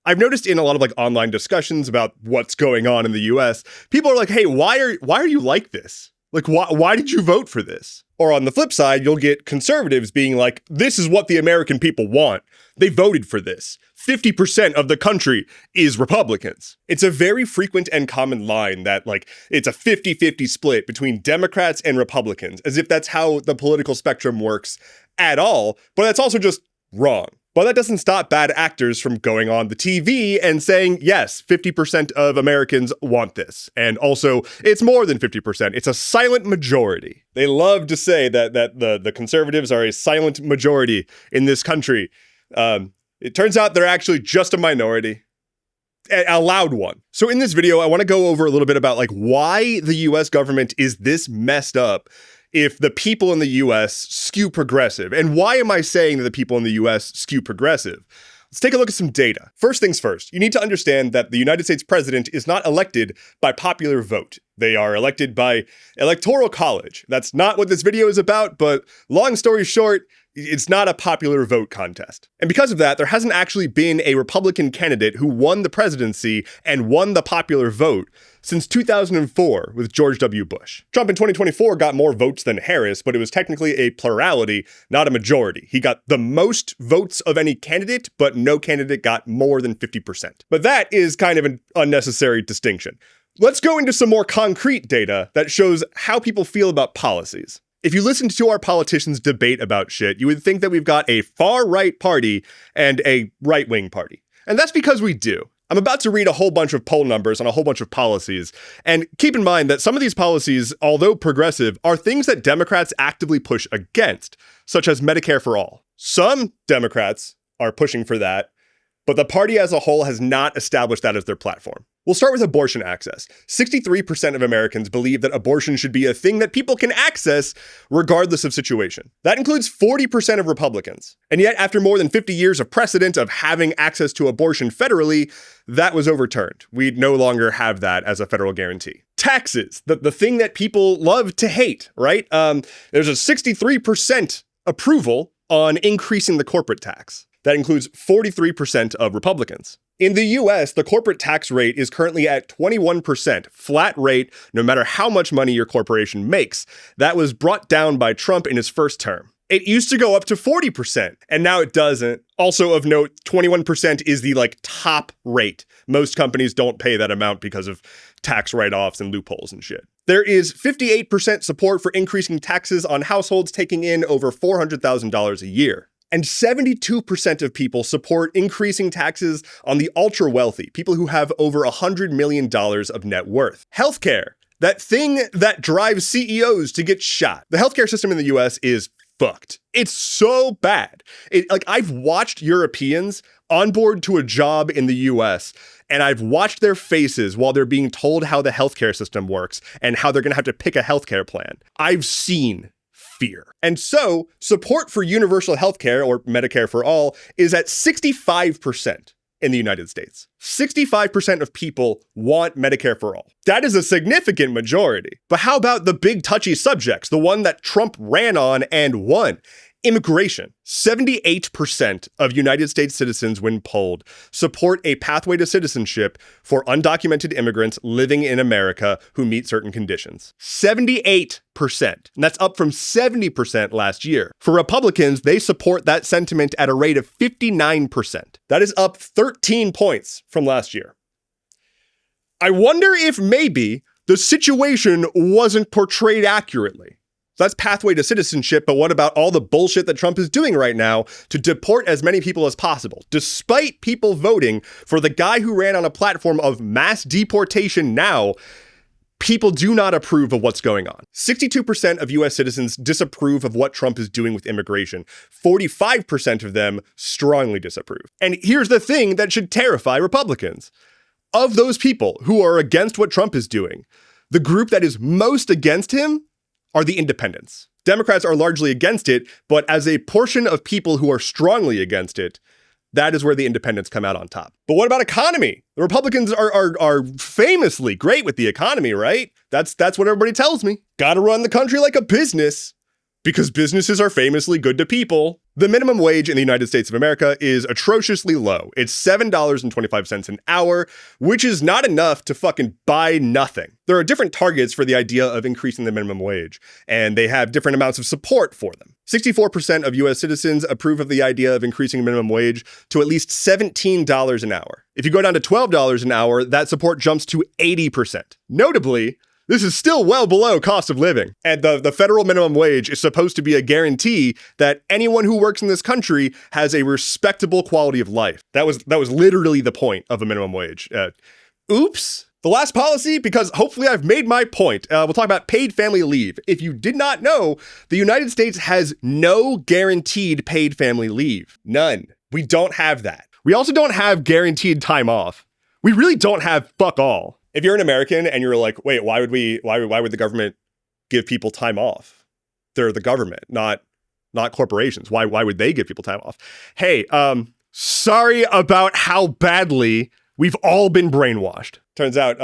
I've noticed in a lot of like online discussions about what's going on in the US, people are like, hey, why are you like this? Like, why did you vote for this? Or on the flip side, you'll get conservatives being like, this is what the American people want. They voted for this. 50% of the country is Republicans. It's a very frequent and common line that like it's a 50-50 split between Democrats and Republicans, as if that's how the political spectrum works at all. But that's also just wrong. But that doesn't stop bad actors from going on the TV and saying, yes, 50% of Americans want this. And also, it's more than 50%. It's a silent majority. They love to say that the conservatives are a silent majority in this country. It turns out they're actually just a minority, a loud one. So in this video, I want to go over a little bit about like why the US government is this messed up if the people in the US skew progressive. And why am I saying that the people in the US skew progressive? Let's take a look at some data. First things first, you need to understand that the United States president is not elected by popular vote. They are elected by electoral college. That's not what this video is about, but long story short, it's not a popular vote contest. And because of that, there hasn't actually been a Republican candidate who won the presidency and won the popular vote since 2004 with George W. Bush. Trump in 2024 got more votes than Harris, but it was technically a plurality, not a majority. He got the most votes of any candidate, but no candidate got more than 50%. But that is kind of an unnecessary distinction. Let's go into some more concrete data that shows how people feel about policies. If you listen to our politicians debate about shit, you would think that we've got a far-right party and a right-wing party. And that's because we do. I'm about to read a whole bunch of poll numbers on a whole bunch of policies. And keep in mind that some of these policies, although progressive, are things that Democrats actively push against, such as Medicare for all. Some Democrats are pushing for that, but the party as a whole has not established that as their platform. We'll start with abortion access. 63% of Americans believe that abortion should be a thing that people can access regardless of situation. That includes 40% of Republicans. And yet, after more than 50 years of precedent of having access to abortion federally, that was overturned. We no longer have that as a federal guarantee. Taxes, the thing that people love to hate, right? There's a 63% approval on increasing the corporate tax. That includes 43% of Republicans. In the US, the corporate tax rate is currently at 21%, flat rate, no matter how much money your corporation makes. That was brought down by Trump in his first term. It used to go up to 40%, and now it doesn't. Also of note, 21% is the top rate. Most companies don't pay that amount because of tax write-offs and loopholes and shit. There is 58% support for increasing taxes on households taking in over $400,000 a year. And 72% of people support increasing taxes on the ultra wealthy, people who have over $100 million of net worth. Healthcare, that thing that drives CEOs to get shot. The healthcare system in the US is fucked. It's so bad. I've watched Europeans onboard to a job in the US, and I've watched their faces while they're being told how the healthcare system works and how they're going to have to pick a healthcare plan. I've seen fear. And so support for universal healthcare, or Medicare for all, is at 65% in the United States. 65% of people want Medicare for all. That is a significant majority. But how about the big touchy subjects, the one that Trump ran on and won? Immigration. 78% of United States citizens, when polled, support a pathway to citizenship for undocumented immigrants living in America who meet certain conditions. 78%. And that's up from 70% last year. For Republicans, they support that sentiment at a rate of 59%. That is up 13 points from last year. I wonder if maybe the situation wasn't portrayed accurately. So that's pathway to citizenship, but what about all the bullshit that Trump is doing right now to deport as many people as possible? Despite people voting for the guy who ran on a platform of mass deportation now, people do not approve of what's going on. 62% of US citizens disapprove of what Trump is doing with immigration. 45% of them strongly disapprove. And here's the thing that should terrify Republicans. Of those people who are against what Trump is doing, the group that is most against him are the independents. Democrats are largely against it, but as a portion of people who are strongly against it, that is where the independents come out on top. But what about economy? The Republicans are famously great with the economy, right? That's what everybody tells me. Gotta run the country like a business, because businesses are famously good to people. The minimum wage in the United States of America is atrociously low. It's $7.25 an hour, which is not enough to fucking buy nothing. There are different targets for the idea of increasing the minimum wage, and they have different amounts of support for them. 64% of US citizens approve of the idea of increasing minimum wage to at least $17 an hour. If you go down to $12 an hour, that support jumps to 80%. Notably, this is still well below cost of living. And the federal minimum wage is supposed to be a guarantee that anyone who works in this country has a respectable quality of life. That was literally the point of a minimum wage. Oops. The last policy, because hopefully I've made my point. We'll talk about paid family leave. If you did not know, the United States has no guaranteed paid family leave. None. We don't have that. We also don't have guaranteed time off. We really don't have fuck all. If you're an American and you're like, wait, why would the government give people time off? They're the government, not corporations. Why would they give people time off? Hey, sorry about how badly we've all been brainwashed. Turns out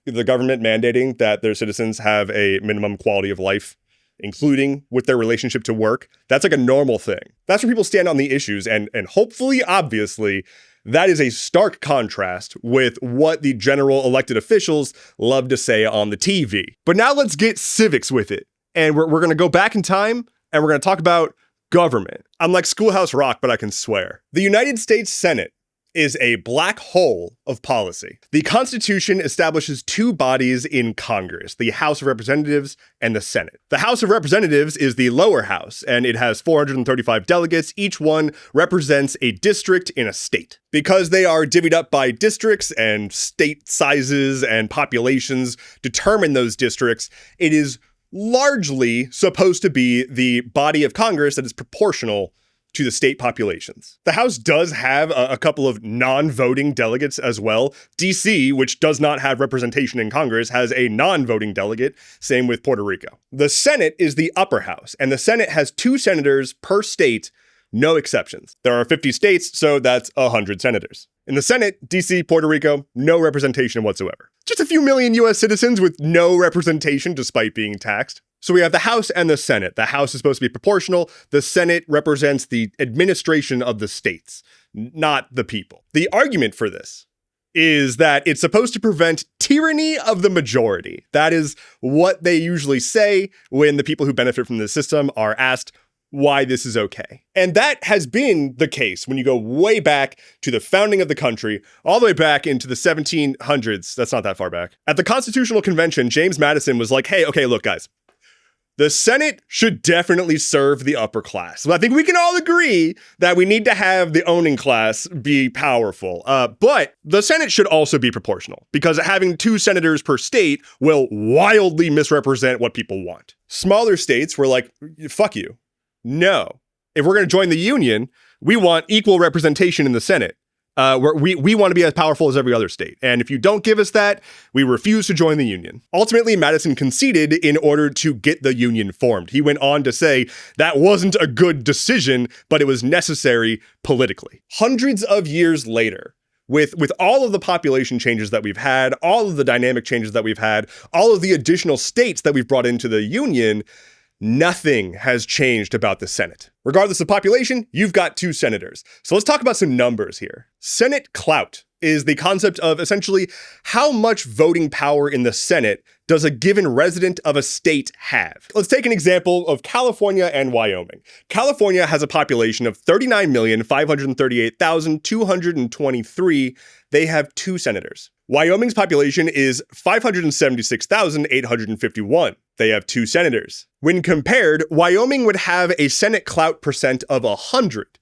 the government mandating that their citizens have a minimum quality of life, including with their relationship to work, that's like a normal thing. That's where people stand on the issues. And hopefully, obviously, that is a stark contrast with what the general elected officials love to say on the TV. But now let's get civics with it. And we're going to go back in time and we're going to talk about government. I'm like Schoolhouse Rock, but I can swear. The United States Senate is a black hole of policy. The Constitution establishes two bodies in Congress, the House of Representatives and the Senate. The House of Representatives is the lower house, and it has 435 delegates. Each one represents a district in a state. Because they are divvied up by districts and state sizes and populations determine those districts, it is largely supposed to be the body of Congress that is proportional to the state populations. The House does have a couple of non-voting delegates as well. DC, which does not have representation in Congress, has a non-voting delegate, same with Puerto Rico. The Senate is the upper house, and the Senate has 2 senators per state, no exceptions. There are 50 states, so that's 100 senators. In the Senate, DC, Puerto Rico, no representation whatsoever. Just a few million US citizens with no representation despite being taxed. So we have the House and the Senate. The House is supposed to be proportional. The Senate represents the administration of the states, not the people. The argument for this is that it's supposed to prevent tyranny of the majority. That is what they usually say when the people who benefit from the system are asked why this is okay. And that has been the case when you go way back to the founding of the country, all the way back into the 1700s. That's not that far back. At the Constitutional Convention, James Madison was like, hey, okay, look, guys. The Senate should definitely serve the upper class. So I think we can all agree that we need to have the owning class be powerful. But the Senate should also be proportional because having 2 senators per state will wildly misrepresent what people want. Smaller states were like, fuck you. No. If we're going to join the union, we want equal representation in the Senate. We want to be as powerful as every other state. And if you don't give us that, we refuse to join the union. Ultimately, Madison conceded in order to get the union formed. He went on to say that wasn't a good decision, but it was necessary politically. Hundreds of years later, with all of the population changes that we've had, all of the dynamic changes that we've had, all of the additional states that we've brought into the union, nothing has changed about the Senate. Regardless of population, you've got 2 senators. So let's talk about some numbers here. Senate clout is the concept of essentially how much voting power in the Senate does a given resident of a state have. Let's take an example of California and Wyoming. California has a population of 39,538,223. They have 2 senators. Wyoming's population is 576,851. They have 2 senators. When compared, Wyoming would have a Senate clout percent of 100,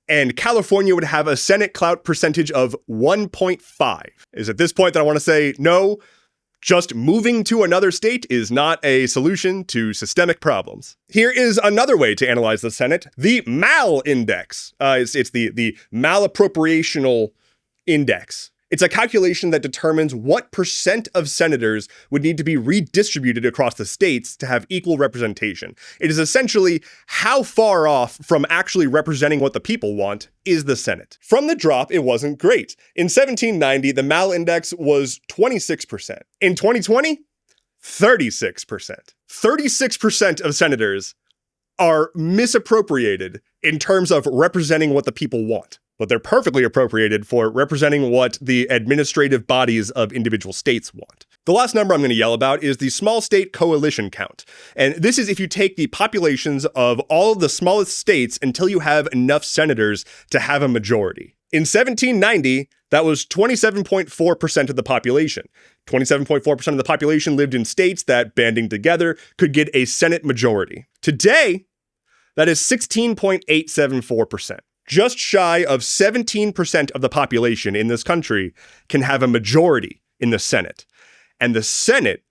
and California would have a Senate clout percentage of 1.5. Is at this point that I want to say, no, just moving to another state is not a solution to systemic problems. Here is another way to analyze the Senate, the MAL index. It's the malappropriational index. It's a calculation that determines what percent of senators would need to be redistributed across the states to have equal representation. It is essentially how far off from actually representing what the people want is the Senate. From the drop, it wasn't great. In 1790, the MAL index was 26%. In 2020, 36%. 36% of senators are misappropriated in terms of representing what the people want, but they're perfectly appropriated for representing what the administrative bodies of individual states want. The last number I'm going to yell about is the small state coalition count. And this is if you take the populations of all of the smallest states until you have enough senators to have a majority. In 1790, that was 27.4% of the population. 27.4% of the population lived in states that, banding together, could get a Senate majority. Today, that is 16.874%. Just shy of 17% of the population in this country can have a majority in the Senate. And the Senate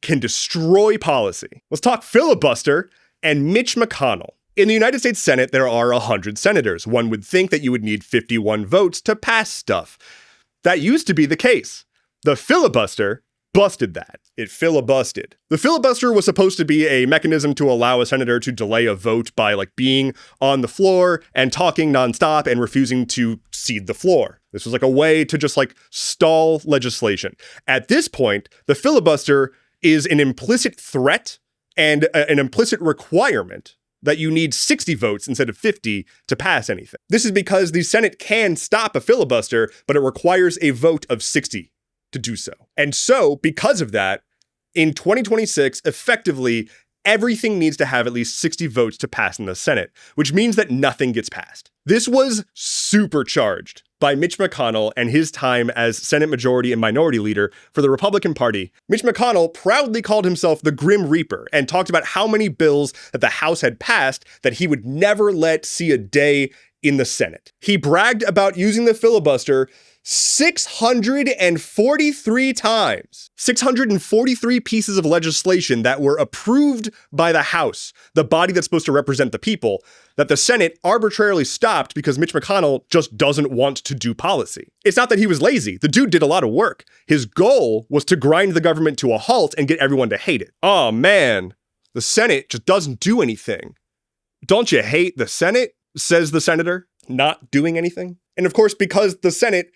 can destroy policy. Let's talk filibuster and Mitch McConnell. In the United States Senate, there are 100 senators. One would think that you would need 51 votes to pass stuff. That used to be the case. The filibuster busted that. It filibusted. The filibuster was supposed to be a mechanism to allow a senator to delay a vote by being on the floor and talking nonstop and refusing to cede the floor. This was a way to just stall legislation. At this point, the filibuster is an implicit threat and an implicit requirement that you need 60 votes instead of 50 to pass anything. This is because the Senate can stop a filibuster, but it requires a vote of 60 to do so. And so, because of that, in 2026, effectively, everything needs to have at least 60 votes to pass in the Senate, which means that nothing gets passed. This was supercharged by Mitch McConnell and his time as Senate Majority and Minority Leader for the Republican Party. Mitch McConnell proudly called himself the Grim Reaper and talked about how many bills that the House had passed that he would never let see a day in the Senate. He bragged about using the filibuster 643 times. 643 pieces of legislation that were approved by the House, the body that's supposed to represent the people, that the Senate arbitrarily stopped because Mitch McConnell just doesn't want to do policy. It's not that he was lazy. The dude did a lot of work. His goal was to grind the government to a halt and get everyone to hate it. Oh man, the Senate just doesn't do anything. Don't you hate the Senate? Says the senator, not doing anything. And of course, because the Senate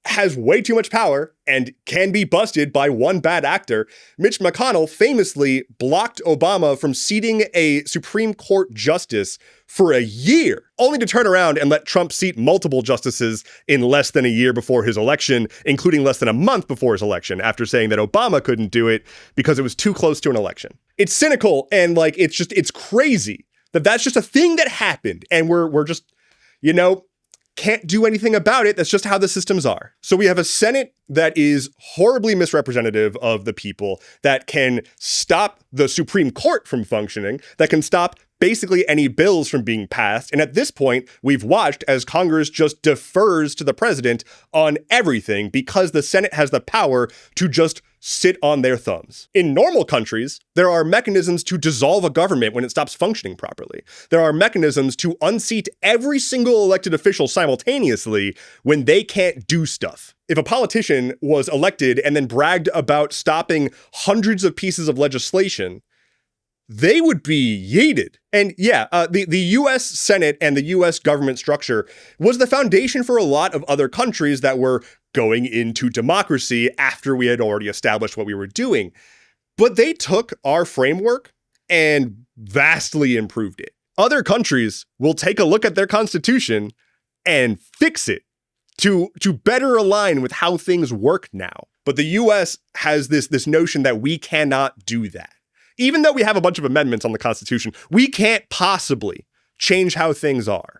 has way too much power and can be busted by one bad actor, Mitch McConnell famously blocked Obama from seating a Supreme Court justice for a year, only to turn around and let Trump seat multiple justices in less than a year before his election, including less than a month before his election, after saying that Obama couldn't do it because it was too close to an election. It's cynical and it's crazy that that's just a thing that happened and we're just, can't do anything about it. That's just how the systems are. So we have a Senate that is horribly misrepresentative of the people, that can stop the Supreme Court from functioning, that can stop basically any bills from being passed. And at this point, we've watched as Congress just defers to the president on everything because the Senate has the power to just sit on their thumbs. In normal countries, there are mechanisms to dissolve a government when it stops functioning properly. There are mechanisms to unseat every single elected official simultaneously when they can't do stuff. If a politician was elected and then bragged about stopping hundreds of pieces of legislation, they would be yeeted. And the US Senate and the US government structure was the foundation for a lot of other countries that were going into democracy after we had already established what we were doing. But they took our framework and vastly improved it. Other countries will take a look at their constitution and fix it to better align with how things work now. But the US has this notion that we cannot do that. Even though we have a bunch of amendments on the Constitution, we can't possibly change how things are.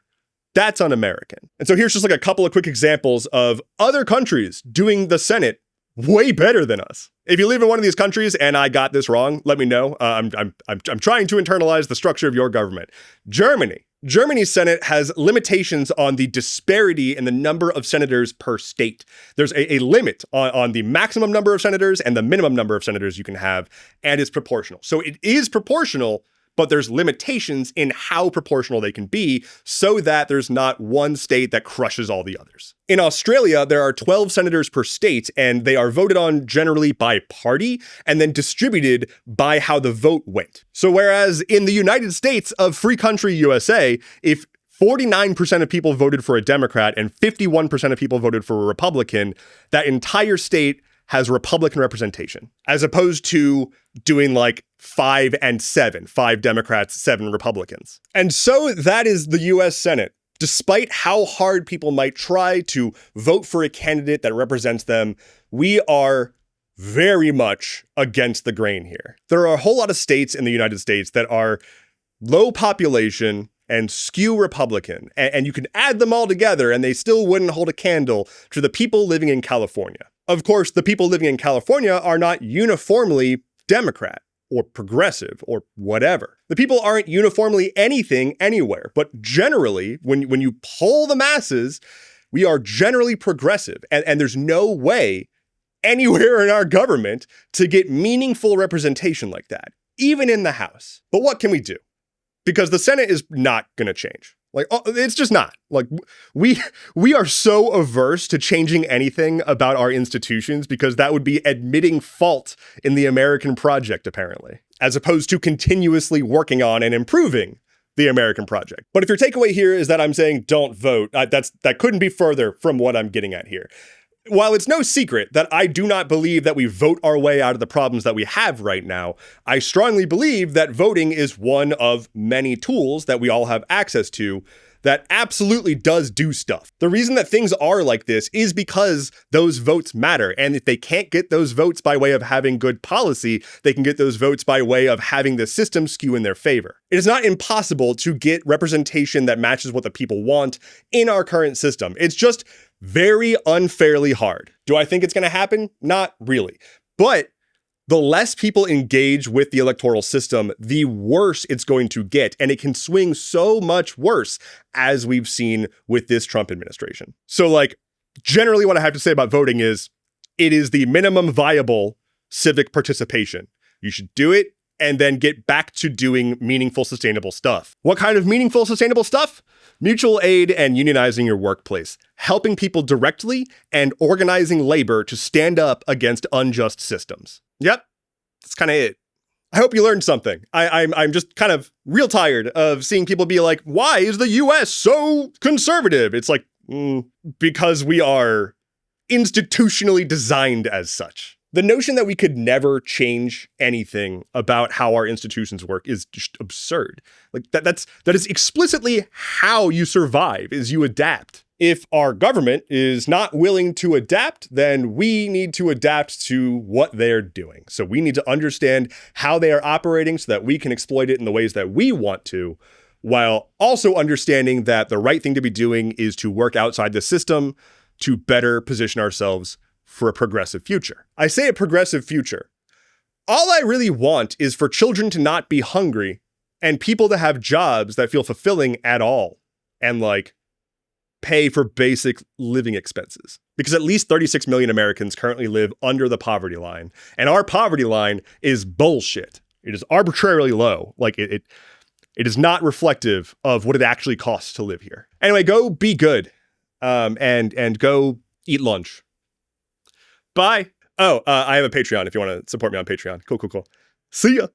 That's un-American. And so here's just a couple of quick examples of other countries doing the Senate way better than us. If you live in one of these countries and I got this wrong, let me know. I'm trying to internalize the structure of your government. Germany. Germany's Senate has limitations on the disparity in the number of senators per state. There's a limit on the maximum number of senators and the minimum number of senators you can have, and it's proportional. So it is proportional, but there's limitations in how proportional they can be so that there's not one state that crushes all the others. In Australia, there are 12 senators per state, and they are voted on generally by party and then distributed by how the vote went. So whereas in the United States of free country USA, if 49% of people voted for a Democrat and 51% of people voted for a Republican, that entire state has Republican representation, as opposed to doing like 5 and 7, 5 Democrats, 7 Republicans. And so that is the US Senate. Despite how hard people might try to vote for a candidate that represents them, we are very much against the grain here. There are a whole lot of states in the United States that are low population and skew Republican, and you can add them all together and they still wouldn't hold a candle to the people living in California. Of course, the people living in California are not uniformly Democrat or progressive or whatever. The people aren't uniformly anything anywhere, but generally, when you poll the masses, we are generally progressive, and there's no way anywhere in our government to get meaningful representation like that, even in the House. But what can we do? Because the Senate is not going to change. Like, it's just not. Like, we are so averse to changing anything about our institutions because that would be admitting fault in the American project, apparently, as opposed to continuously working on and improving the American project. But if your takeaway here is that I'm saying don't vote, that couldn't be further from what I'm getting at here. While it's no secret that I do not believe that we vote our way out of the problems that we have right now, I strongly believe that voting is one of many tools that we all have access to that absolutely does do stuff. The reason that things are like this is because those votes matter. And if they can't get those votes by way of having good policy, they can get those votes by way of having the system skew in their favor. It is not impossible to get representation that matches what the people want in our current system. It's just very unfairly hard. Do I think it's going to happen? Not really. But the less people engage with the electoral system, the worse it's going to get. And it can swing so much worse, as we've seen with this Trump administration. So, like, generally what I have to say about voting is it is the minimum viable civic participation. You should do it and then get back to doing meaningful, sustainable stuff. What kind of meaningful, sustainable stuff? Mutual aid and unionizing your workplace, helping people directly, and organizing labor to stand up against unjust systems. Yep, that's kind of it. I hope you learned something. I'm just kind of real tired of seeing people be like, why is the US so conservative? It's like, because we are institutionally designed as such. The notion that we could never change anything about how our institutions work is just absurd. Like that is explicitly how you survive, is you adapt. If our government is not willing to adapt, then we need to adapt to what they're doing. So we need to understand how they are operating so that we can exploit it in the ways that we want to, while also understanding that the right thing to be doing is to work outside the system to better position ourselves for a progressive future. I say a progressive future. All I really want is for children to not be hungry and people to have jobs that feel fulfilling at all and like pay for basic living expenses. Because at least 36 million Americans currently live under the poverty line. And our poverty line is bullshit. It is arbitrarily low. Like it is not reflective of what it actually costs to live here. Anyway, go be good and go eat lunch. Bye. Oh, I have a Patreon if you want to support me on Patreon. Cool. See ya.